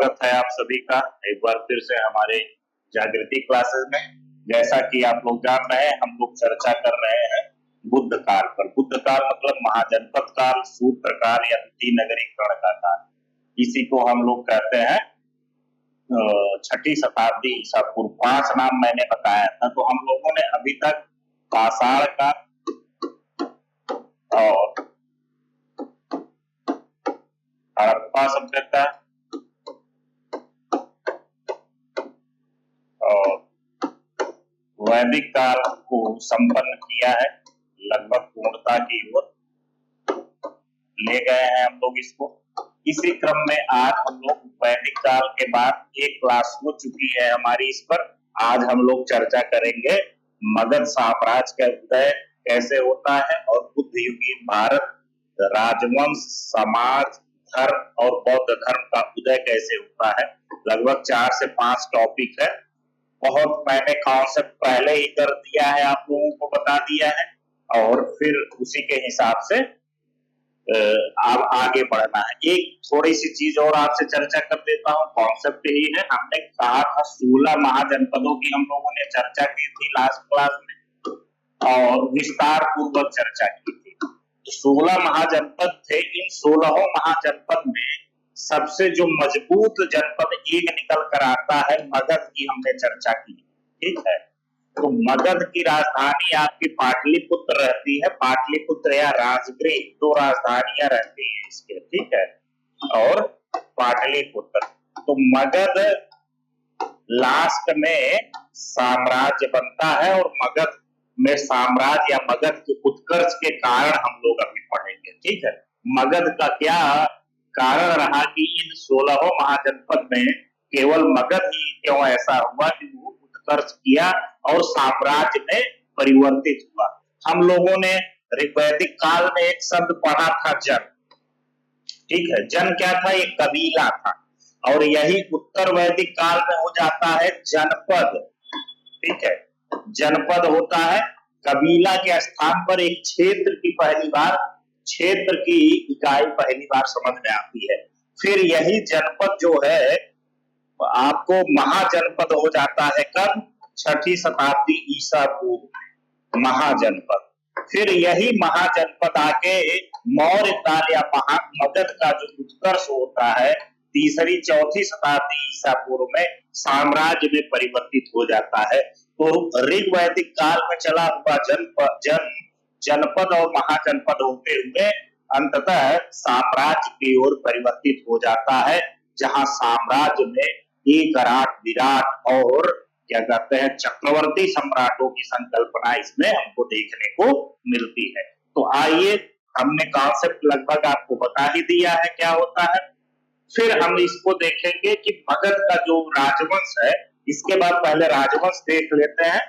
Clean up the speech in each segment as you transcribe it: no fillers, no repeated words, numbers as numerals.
स्वागत है आप सभी का एक बार फिर से हमारे जागृति क्लासेस में। जैसा कि आप लोग जान रहे हैं, हम लोग चर्चा कर रहे हैं बुद्ध काल पर। बुद्ध काल मतलब महाजनपद काल, सूत्र काल या द्वितीय नगरीकरण का काल। इसी को हम लोग कहते हैं छठी शताब्दी ईसा पूर्व। 5 नाम मैंने बताया था। तो हम लोगों ने अभी तक पाषाण का और हड़प्पा सभ्यता और वैदिक काल को संपन्न किया है, लगभग पूर्णता की ओर ले गए हैं हम लोग इसको। इसी क्रम में आज हम लोग वैदिक काल के बाद एक क्लास हो चुकी है हमारी इस पर। आज हम लोग चर्चा करेंगे मगध साम्राज्य का उदय कैसे होता है और बुद्ध युगीन भारत, राजवंश, समाज, धर्म और बौद्ध धर्म का उदय कैसे होता है। लगभग 4 से 5 टॉपिक है। बहुत मैंने कॉन्सेप्ट पहले ही कर दिया है, आप लोगों को बता दिया है और फिर उसी के हिसाब से अब आगे बढ़ना है। एक थोड़ी सी चीज और आपसे चर्चा कर देता हूँ। कॉन्सेप्ट ही है, हमने कहा था 16 महाजनपदों की हम लोगों ने चर्चा की थी लास्ट क्लास में और विस्तार पूर्वक चर्चा की थी। 16 महाजनपद थे। इन 16 महाजनपद में सबसे जो मजबूत जनपद एक निकल कर आता है, मगध की हमने चर्चा की। ठीक है, तो मगध की राजधानी आपकी पाटलिपुत्र रहती है। पाटलिपुत्र या राजगृह, 2 राजधानियां रहती है इसके। ठीक है, और पाटलिपुत्र। तो मगध लास्ट में साम्राज्य बनता है और मगध में साम्राज्य या मगध के उत्कर्ष के कारण हम लोग अभी पढ़ेंगे। ठीक है, मगध का क्या कारण रहा कि इन 16 महाजनपद में केवल मगध ही क्यों ऐसा हुआ कि वो उत्कर्ष किया और साम्राज्य में परिवर्तित हुआ। हम लोगों ने वैदिक काल में एक शब्द पढ़ा था, जन। ठीक है, जन क्या था? एक कबीला था और यही उत्तर वैदिक काल में हो जाता है जनपद। ठीक है, जनपद होता है कबीला के स्थान पर एक क्षेत्र की पहली बार, क्षेत्र की इकाई पहली बार समझ में आती है। फिर यही जनपद जो है आपको महाजनपद हो जाता है कब? 6ठी शताब्दी ईसा पूर्व महाजनपद। फिर यही महाजनपद आके मौर्य काल या मगध का जो उत्कर्ष होता है 3री 4थी शताब्दी ईसा पूर्व में साम्राज्य में परिवर्तित हो जाता है। तो ऋग्वैदिक काल में चला हुआ जनपद और महाजनपद होते हुए अंततः साम्राज्य की ओर परिवर्तित हो जाता है, जहां साम्राज्य में एक विराट और क्या कहते हैं चक्रवर्ती सम्राटों की संकल्पना इसमें हमको देखने को मिलती है। तो आइए, हमने कॉन्सेप्ट लगभग आपको बता ही दिया है क्या होता है। फिर हम इसको देखेंगे कि मगध का जो राजवंश है, इसके बाद पहले राजवंश देख लेते हैं।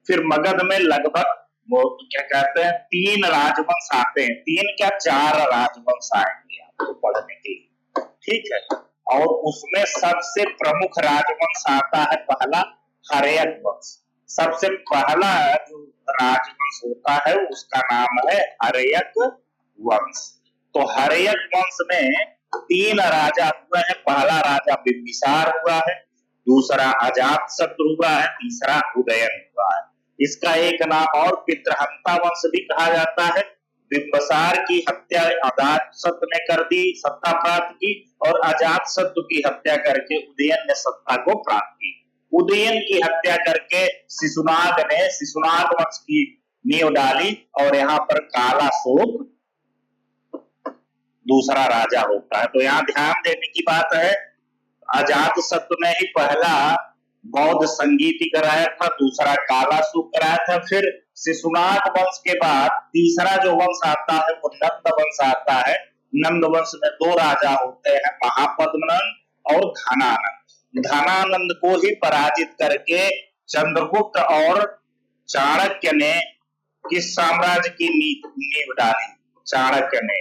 फिर मगध में लगभग वो क्या कहते हैं 3 राजवंश आते हैं। 3 क्या 4 राजवंश आएंगे आपको पढ़ने के लिए। ठीक है, और उसमें सबसे प्रमुख राजवंश आता है पहला हर्यक वंश। सबसे पहला जो राजवंश होता है उसका नाम है हर्यक वंश। तो हर्यक वंश में 3 राजा हुए हैं। पहला राजा बिंबिसार हुआ है, दूसरा अजातशत्रु हुआ है, तीसरा उदयन हुआ है। इसका एक नाम और पितृहंता वंश भी कहा जाता है। बिंबिसार की हत्या अजातशत्रु ने कर दी, सत्ता प्राप्त की, और अजातशत्रु की हत्या करके उदयन ने सत्ता को प्राप्त की। उदयन की हत्या करके शिशुनाग ने शिशुनाग वंश की नींव डाली और यहाँ पर कालाशोक दूसरा राजा होता है। तो यहाँ ध्यान देने की बात है, अजातशत्रु ने ही पहला बौद्ध संगीति कराया था, दूसरा कालाशोक कराया था। फिर शिशुनाग वंश के बाद तीसरा जो वंश आता है वो नंद वंश आता है। नंद वंश में 2 राजा होते हैं, महापद्मनंद और धनानंद। धनानंद को ही पराजित करके चंद्रगुप्त और चाणक्य ने किस साम्राज्य की नींव डाली? चाणक्य ने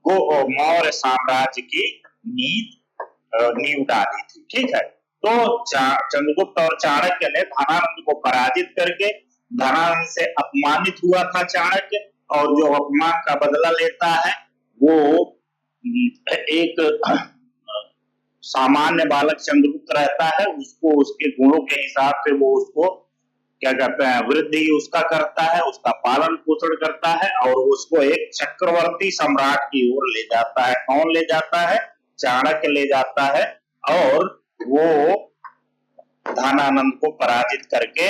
मौर्य साम्राज्य की नींव डाली थी। ठीक है, तो चंद्रगुप्त और चाणक्य ने धनानंद को पराजित करके, धनानंद से अपमानित हुआ था चाणक्य, और जो अपमान का बदला लेता है वो एक सामान्य बालक चंद्रगुप्त रहता है, उसको उसके गुणों के हिसाब से वो उसको क्या कहते हैं, वृद्धि उसका करता है, उसका पालन पोषण करता है और उसको एक चक्रवर्ती सम्राट की ओर ले जाता है। कौन ले जाता है? चाणक्य ले जाता है। और वो धनानंद को पराजित करके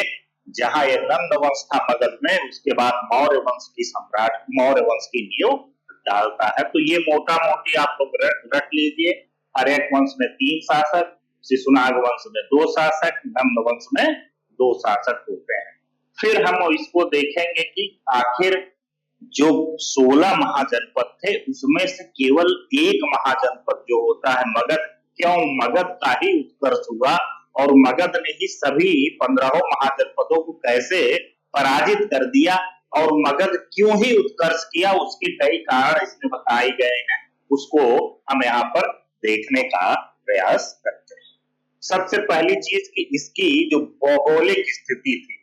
जहां ये नंद वंश था मगध में, उसके बाद मौर्य वंश की सम्राट, मौर्य वंश की नींव डालता है। तो ये मोटा मोटी आप लोग रट लीजिए। हर्यक वंश में 3 शासक, शिशुनाग वंश में 2 शासक, नंद वंश में 2 शासक होते हैं। फिर हम इसको देखेंगे कि आखिर जो 16 महाजनपद थे उसमें से केवल एक महाजनपद जो होता है मगध, क्यों मगध का ही उत्कर्ष हुआ और मगध ने ही सभी 15 महाजनपदों को कैसे पराजित कर दिया और मगध क्यों ही उत्कर्ष किया, उसके कई कारण इसमें बताए गए हैं। उसको हम यहाँ पर देखने का प्रयास करते हैं। सबसे पहली चीज कि इसकी जो भौगोलिक स्थिति थी,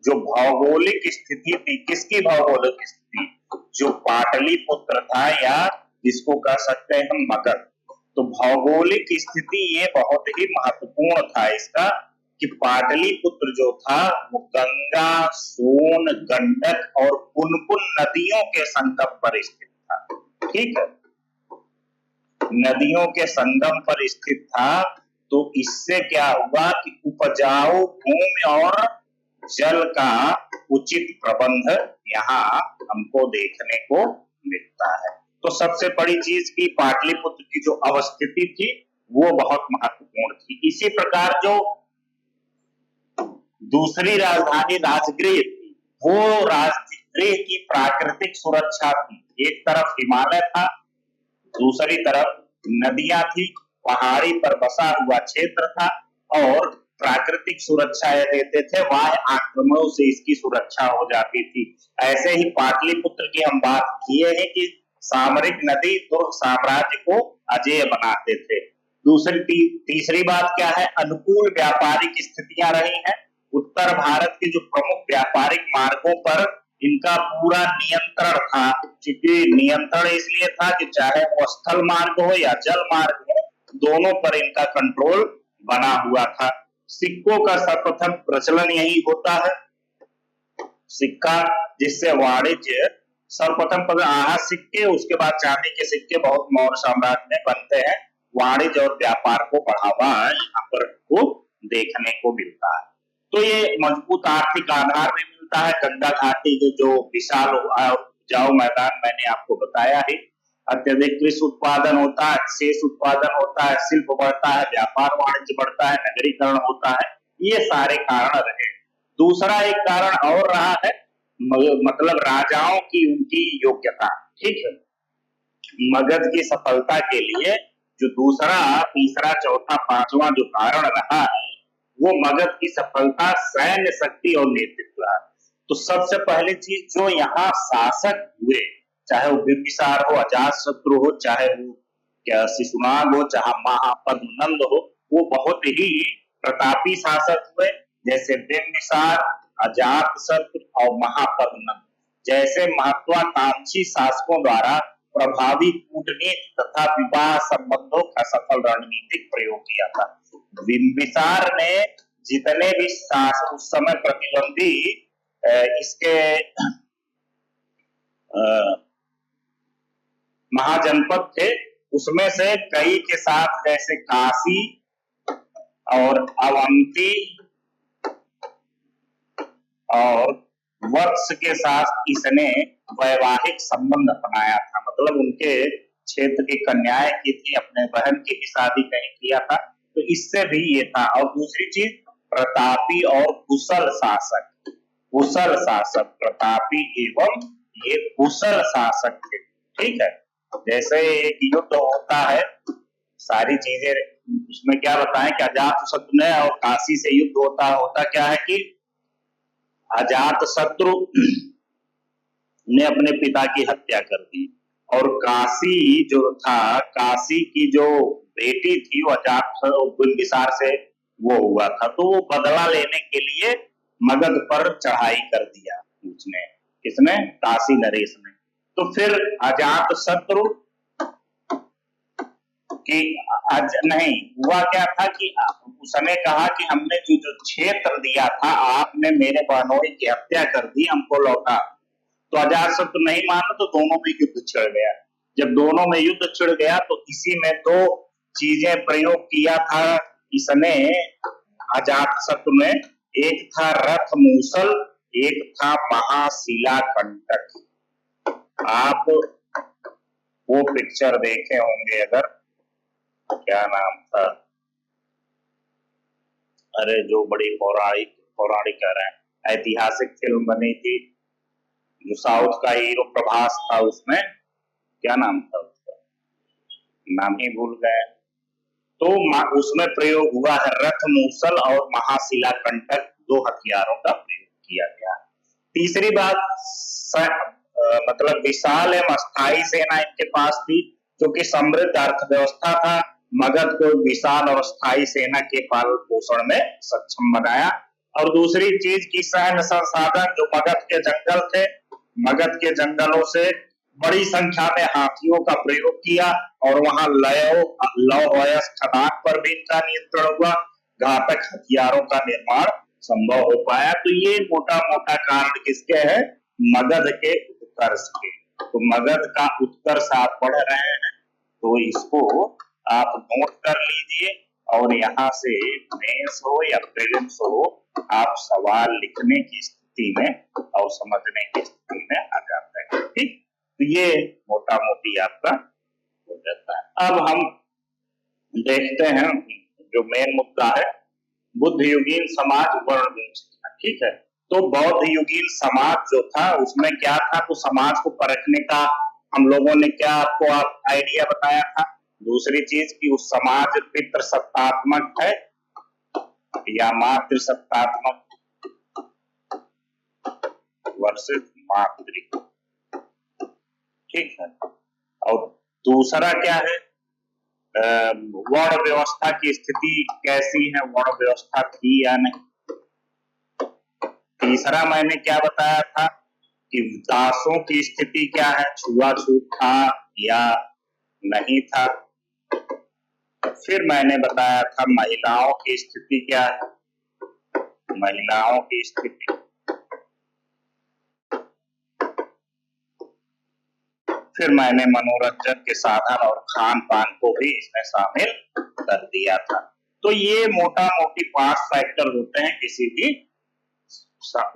जो भौगोलिक स्थिति थी, किसकी भौगोलिक स्थिति? जो पाटलिपुत्र था या जिसको कह सकते हैं हम मगध, तो भौगोलिक स्थिति ये बहुत ही महत्वपूर्ण था इसका कि पाटलिपुत्र जो था वो गंगा, सोन, गंडक और पुनपुन नदियों के संगम पर स्थित था। ठीक है, नदियों के संगम पर स्थित था। तो इससे क्या हुआ कि उपजाऊ भूमि और जल का उचित प्रबंध यहाँ हमको देखने को मिलता है। तो सबसे बड़ी चीज की पाटलिपुत्र की जो अवस्थिति थी वो बहुत महत्वपूर्ण थी। इसी प्रकार जो दूसरी राजधानी राजगृह थी, वो राजगृह की प्राकृतिक सुरक्षा थी। एक तरफ हिमालय था, दूसरी तरफ नदियां थी, पहाड़ी पर बसा हुआ क्षेत्र था और प्राकृतिक सुरक्षा ये देते थे, बाह्य आक्रमणों से इसकी सुरक्षा हो जाती थी। ऐसे ही पाटलिपुत्र की हम बात किए हैं कि सामरिक नदी दुर्ग साम्राज्य को अजेय बनाते थे। तीसरी बात क्या है? अनुकूल व्यापारिक स्थितियां रही हैं। उत्तर भारत के जो प्रमुख व्यापारिक मार्गों पर इनका पूरा नियंत्रण था, क्योंकि नियंत्रण इसलिए था कि चाहे वो स्थल मार्ग हो या जल मार्ग हो, दोनों पर इनका कंट्रोल बना हुआ था। सिक्कों का सर्वप्रथम प्रचलन यही होता है। सिक्का जिससे वाणिज्य सर्वप्रथम सिक्के, उसके बाद चांदी के सिक्के बहुत मौर्य साम्राज्य में बनते हैं। वाणिज्य और व्यापार को बढ़ावा यहाँ पर को देखने को मिलता है। तो ये मजबूत आर्थिक आधार में मिलता है। गंगा घाटी के जो विशाल उपजाऊ मैदान मैंने आपको बताया है, अत्यधिक कृषि उत्पादन होता है, शेष उत्पादन होता है, शिल्प बढ़ता है, व्यापार वाणिज्य बढ़ता है, नगरीकरण होता है, ये सारे कारण रहे। दूसरा एक कारण और रहा है, मतलब राजाओं की उनकी योग्यता। ठीक है, मगध की सफलता के लिए जो दूसरा, तीसरा, चौथा, पांचवा जो कारण रहा है वो मगध की सफलता सैन्य शक्ति और नेतृत्व है। तो सबसे पहली चीज जो यहाँ शासक हुए, चाहे वो बिंबिसार हो, अजातशत्रु हो, चाहे वो क्या शिशुनाग हो, चाहे महापद्मनंद हो, वो बहुत ही प्रतापी शासक हुए। जैसे बिंबिसार, अजातशत्रु और महापद्मनंद जैसे महत्वाकांक्षी शासकों द्वारा प्रभावी कूटनीति तथा विवाह संबंधों का सफल रणनीतिक प्रयोग किया था। बिंबिसार ने जितने भी शासक उस समय प्रतिद्वंदी इसके महाजनपद थे, उसमें से कई के साथ जैसे काशी और अवंती और वत्स के साथ इसने वैवाहिक संबंध अपनाया था। मतलब उनके क्षेत्र की कन्याएं की थी, अपने बहन की भी शादी कहीं किया था। तो इससे भी ये था। और दूसरी चीज प्रतापी और कुशल शासक, कुशल शासक, प्रतापी एवं ये कुशल शासक थे। ठीक है, जैसे एक युद्ध होता है, सारी चीजें उसमें क्या बताएं कि अजातशत्रु ने और काशी से युद्ध होता क्या है कि अजातशत्रु ने अपने पिता की हत्या कर दी और काशी जो था, काशी की जो बेटी थी वो बिंबिसार से वो हुआ था, तो वो बदला लेने के लिए मगध पर चढ़ाई कर दिया उसने। किसने? काशी नरेश ने। तो फिर अजातशत्रु कि आज नहीं हुआ क्या था कि उसने कहा कि हमने जो जो क्षेत्र दिया था आपने मेरे बहनोई की हत्या कर दी, हमको लौटा। तो अजातशत्रु नहीं माना तो दोनों में युद्ध छिड़ गया। जब दोनों में युद्ध छिड़ गया तो इसी में दो चीजें प्रयोग किया था इसने, अजातशत्रु ने। एक था रथ मूसल, एक था महाशिला कंटक। आप वो पिक्चर देखे होंगे अगर, क्या नाम था, अरे जो बड़ी पौराणिक पौराणिक कह रहे हैं, ऐतिहासिक फिल्म बनी थी जो साउथ का हीरो प्रभास था, उसमें क्या नाम था उसका, नाम ही भूल गए। तो उसमें प्रयोग हुआ है रथ मूसल और महाशिला कंटक, दो हथियारों का प्रयोग किया गया। तीसरी बात, मतलब विशाल एवं अस्थायी सेना इनके पास थी, क्योंकि समृद्ध अर्थव्यवस्था था। मगध को विशाल और स्थायी सेना के पालन पोषण में सक्षम बनाया। और दूसरी चीज की सैन्य संसाधन, जो मगध के जंगल थे, मगध के जंगलों से बड़ी संख्या में हाथियों का प्रयोग किया और वहां लौह अयस्क खदान पर भी इनका नियंत्रण हुआ। घातक हथियारों का निर्माण संभव हो पाया। तो ये मोटा मोटा कारण किसके है? मगध के उत्कर्ष के। तो मगध का उत्कर्ष आप पढ़ रहे हैं तो इसको आप नोट कर लीजिए, और यहाँ से मेंस हो या प्रीलिम्स हो, आप सवाल लिखने की स्थिति में और समझने की स्थिति में आ जाते हैं। ठीक, तो ये मोटा मोटी आपका हो जाता है। अब हम देखते हैं जो मेन मुद्दा है, बुद्ध युगीन समाज वर्ण व्यवस्था। ठीक है, तो बौद्ध युगीन समाज जो था उसमें क्या था, तो समाज को परखने का हम लोगों ने क्या आपको आइडिया बताया था। दूसरी चीज कि उस समाज पितृसत्तात्मक है या मातृसत्तात्मक वर्सेस मातृ। ठीक है, और दूसरा क्या है, वर्ण व्यवस्था की स्थिति कैसी है, वर्ण व्यवस्था थी या नहीं। तीसरा मैंने क्या बताया था कि दासों की स्थिति क्या है, छुआछूत था या नहीं था। फिर मैंने बताया था महिलाओं की स्थिति क्या है, महिलाओं की स्थिति। फिर मैंने मनोरंजन के साधन और खान पान को भी इसमें शामिल कर दिया था। तो ये मोटा मोटी 5 फैक्टर होते हैं किसी भी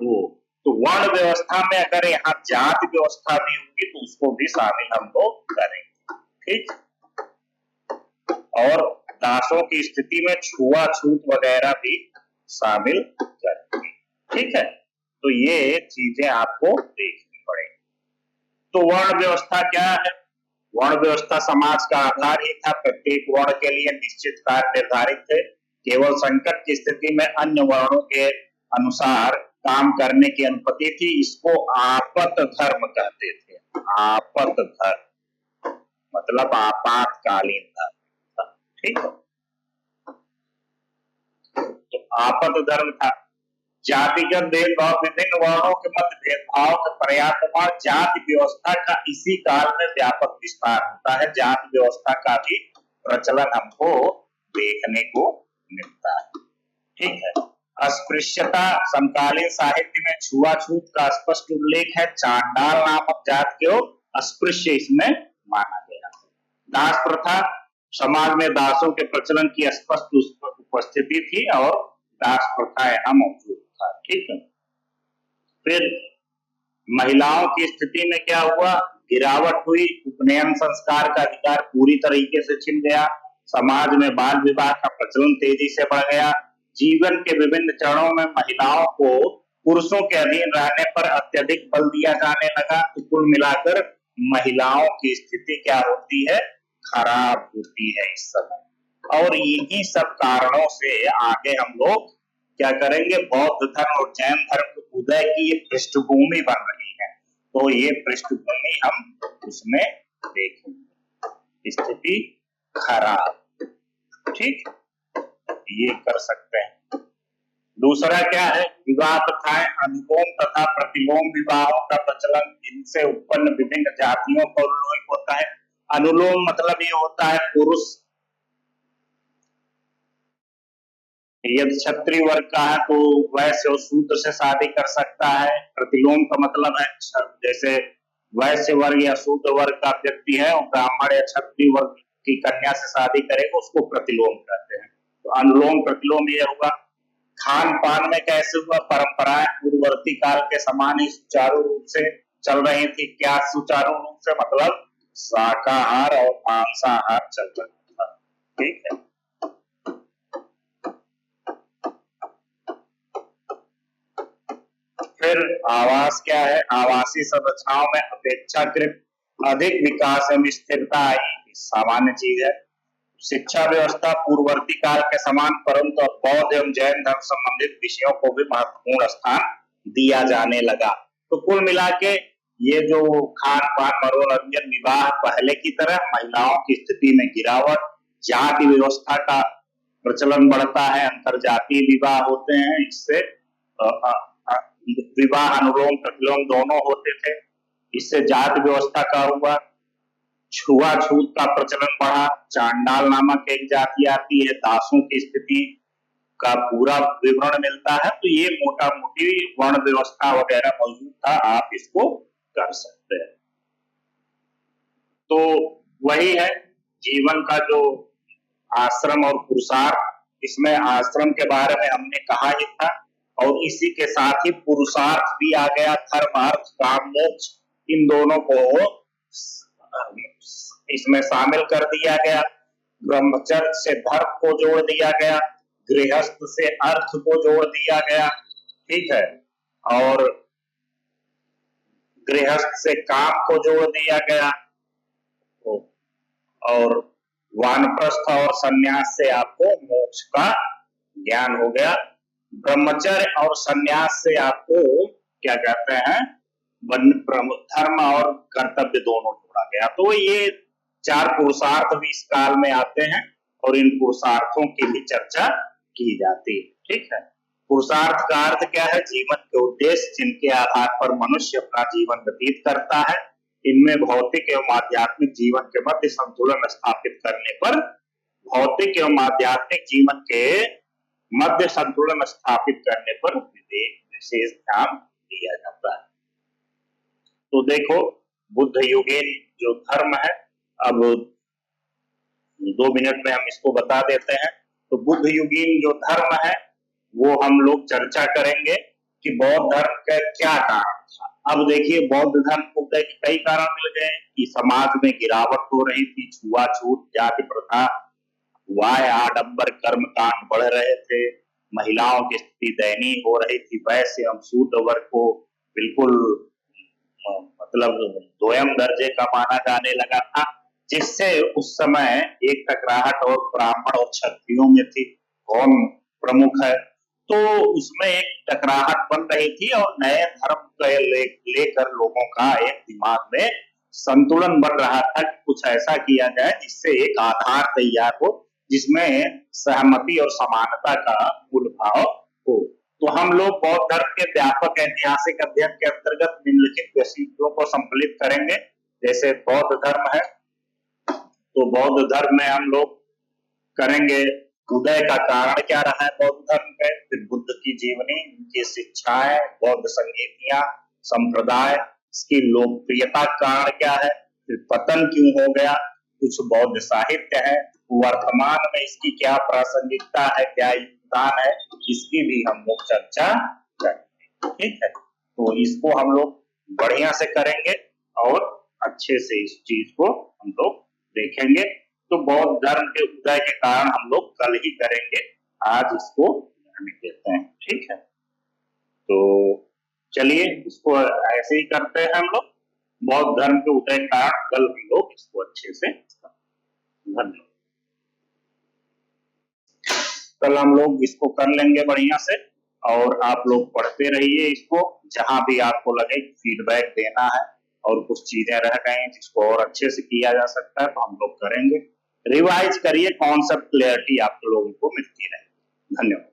वो। तो वर्ण व्यवस्था में अगर यहाँ जाति व्यवस्था भी होगी तो उसको भी शामिल हम लोग करेंगे। ठीक, और दासों की स्थिति में छुआछूत वगैरह भी शामिल करेंगे। ठीक है, तो ये चीजें आपको देखनी पड़ेगी। तो वर्ण व्यवस्था क्या है? वर्ण व्यवस्था समाज का आधार ही था। प्रत्येक वर्ण के लिए निश्चित कार्य निर्धारित थे। केवल संकट की स्थिति में अन्य वर्णों के अनुसार काम करने की अनुमति थी। इसको आपत धर्म कहते थे। आपत धर्म मतलब आपातकालीन धर्म। ठीक है, तो आपत धर्म था। जातिगत भेदभाव, विभिन्न वर्णों के मध्य भेदभाव का पर्याप्तमान जाति व्यवस्था का इसी काल में व्यापक विस्तार होता है। जाति व्यवस्था का भी प्रचलन हमको देखने को मिलता है। ठीक है, अस्पृश्यता, समकालीन साहित्य में छुआछूत का स्पष्ट उल्लेख है। चांडाल नामक जाति को अस्पृश्य इसमें माना गया। दास प्रथा, समाज में दासों के प्रचलन की स्पष्ट उपस्थिति थी और दास प्रथा यहाँ मौजूद था। ठीक है, फिर महिलाओं की स्थिति में क्या हुआ, गिरावट हुई। उपनयन संस्कार का अधिकार पूरी तरीके से छिन गया। समाज में बाल विवाह का प्रचलन तेजी से बढ़ गया। जीवन के विभिन्न चरणों में महिलाओं को पुरुषों के अधीन रहने पर अत्यधिक बल दिया जाने लगा। तो कुल मिलाकर महिलाओं की स्थिति क्या होती है, खराब होती है इस समय। और इन्हीं सब कारणों से आगे हम लोग क्या करेंगे, बौद्ध धर्म और जैन धर्म के उदय की एक पृष्ठभूमि बन रही है। तो ये पृष्ठभूमि हम उसमें देखेंगे। स्थिति खराब, ठीक, ये कर सकते हैं। दूसरा क्या है, विवाह प्रथाएं, अनुलोम तथा प्रतिलोम विवाहों का प्रचलन। इनसे उत्पन्न विभिन्न जातियों का उल्लेख होता है। अनुलोम मतलब ये होता है पुरुष यदि क्षत्रिय वर्ग का है तो वैश्य और शूद्र से शादी कर सकता है। प्रतिलोम का मतलब है जैसे वैश्य वर्ग या शूद्र वर्ग का व्यक्ति है और ब्राह्मण या क्षत्रिय वर्ग की कन्या से शादी करेगा उसको प्रतिलोम कहते हैं। तो अनुलोम प्रतिलोम ये हुआ। खान पान में कैसे हुआ? परंपराएं पूर्ववर्ती काल के समान ही सुचारू रूप से चल रही थी। क्या सुचारू रूप से? मतलब शाकाहार और मांसाहार चल रहा था। ठीक है। फिर आवास क्या है? आवासीय संरचनाओं में अपेक्षाकृत अधिक विकास एवं स्थिरता आई, सामान्य चीज है। शिक्षा व्यवस्था पूर्ववर्ती काल के समान, परंतु अब बौद्ध एवं जैन धर्म संबंधित विषयों को भी महत्वपूर्ण स्थान दिया जाने लगा। तो कुल मिला के ये जो खान पान, मनोरंजन, विवाह पहले की तरह, महिलाओं की स्थिति में गिरावट, जाति व्यवस्था का प्रचलन बढ़ता है, अंतरजातीय विवाह होते हैं, इससे विवाह अनुलोम प्रतिलोम दोनों होते थे। इससे जाति व्यवस्था का हुआ, छुआछूत का प्रचलन बढ़ा। चांडाल नामक एक जाति आती है, दासों की स्थिति का पूरा विवरण मिलता है। तो ये मोटा मोटी वर्ण व्यवस्था वगैरह मौजूद था, आप इसको कर सकते हैं। तो वही है जीवन का जो आश्रम और पुरुषार्थ, इसमें आश्रम के बारे में हमने कहा ही था और इसी के साथ ही पुरुषार्थ भी आ गया। धर्म, अर्थ, काम, मोक्ष, इन दोनों को इसमें शामिल कर दिया गया। ब्रह्मचर्य से धर्म को जोड़ दिया गया, गृहस्थ से अर्थ को जोड़ दिया गया। ठीक है। और गृहस्थ से काम को जोड़ दिया गया और वानप्रस्थ और सन्यास से आपको मोक्ष का ज्ञान हो गया। ब्रह्मचर्य और सन्यास से आपको क्या कहते हैं? धर्म और कर्तव्य दोनों जोड़ा गया। तो ये 4 पुरुषार्थ भी इस काल में आते हैं और इन पुरुषार्थों की भी चर्चा की जाती है। ठीक है। पुरुषार्थ का अर्थ क्या है? जीवन के उद्देश्य जिनके आधार पर मनुष्य अपना जीवन व्यतीत करता है। इनमें भौतिक एवं आध्यात्मिक जीवन के मध्य संतुलन स्थापित करने पर, भौतिक एवं आध्यात्मिक जीवन के मध्य संतुलन स्थापित करने पर विशेष ध्यान दिया जाता है। तो देखो, बुद्ध युगीन जो धर्म है, अब 2 मिनट में हम इसको बता देते हैं। तो बुद्ध युगीन जो धर्म है वो हम लोग चर्चा करेंगे कि बौद्ध धर्म का क्या कारण था। अब देखिए, बौद्ध धर्म को कई कारण मिल गए कि समाज में गिरावट हो रही थी, छुआछूत, जाति प्रथा, वाय आडंबर, कर्म कांड बढ़ रहे थे, महिलाओं की स्थिति दयनीय हो रही थी, वैश्य एवं शूद्र वर्ग को बिल्कुल मतलब दोयम दर्जे का माना जाने लगा था, जिससे उस समय एक टकराहट और ब्राह्मण और क्षत्रियों में थी, कौन प्रमुख है। तो उसमें एक टकराहट बन रही थी और नए धर्म को लेकर लोगों का एक दिमाग में संतुलन बन रहा था कि कुछ ऐसा किया जाए जिससे एक आधार तैयार हो, जिसमें सहमति और समानता का मूल भाव हो। तो हम लोग बौद्ध धर्म के व्यापक ऐतिहासिक अध्ययन के अंतर्गत निम्नलिखित विषयों को सम्मिलित करेंगे। जैसे बौद्ध धर्म है, तो बौद्ध धर्म में हम लोग करेंगे उदय का कारण क्या रहा है बौद्ध धर्म के, फिर बुद्ध की जीवनी, उनकी शिक्षाएं, बौद्ध संगीतियां, संप्रदाय, इसकी लोकप्रियता का कारण क्या है, फिर पतन क्यों हो गया, कुछ बौद्ध साहित्य है, वर्तमान में इसकी क्या प्रासंगिकता है, क्या योगदान है, इसकी भी हम लोग चर्चा करेंगे। ठीक है। तो इसको हम लोग बढ़िया से करेंगे और अच्छे से इस चीज को हम लोग देखेंगे। तो बौद्ध धर्म के उदय के कारण हम लोग कल ही करेंगे, आज इसको ध्यान देते हैं। ठीक है। तो चलिए इसको ऐसे ही करते हैं हम लोग, बौद्ध धर्म के उदय के कारण कल हम लोग इसको अच्छे से, धन्यवाद। कल हम लोग इसको कर लेंगे बढ़िया से और आप लोग पढ़ते रहिए इसको, जहां भी आपको लगे फीडबैक देना है और कुछ चीजें रह गई जिसको और अच्छे से किया जा सकता है तो हम लोग करेंगे। रिवाइज करिए, कॉन्सेप्ट क्लियरिटी आप लोगों को मिलती रहे। धन्यवाद।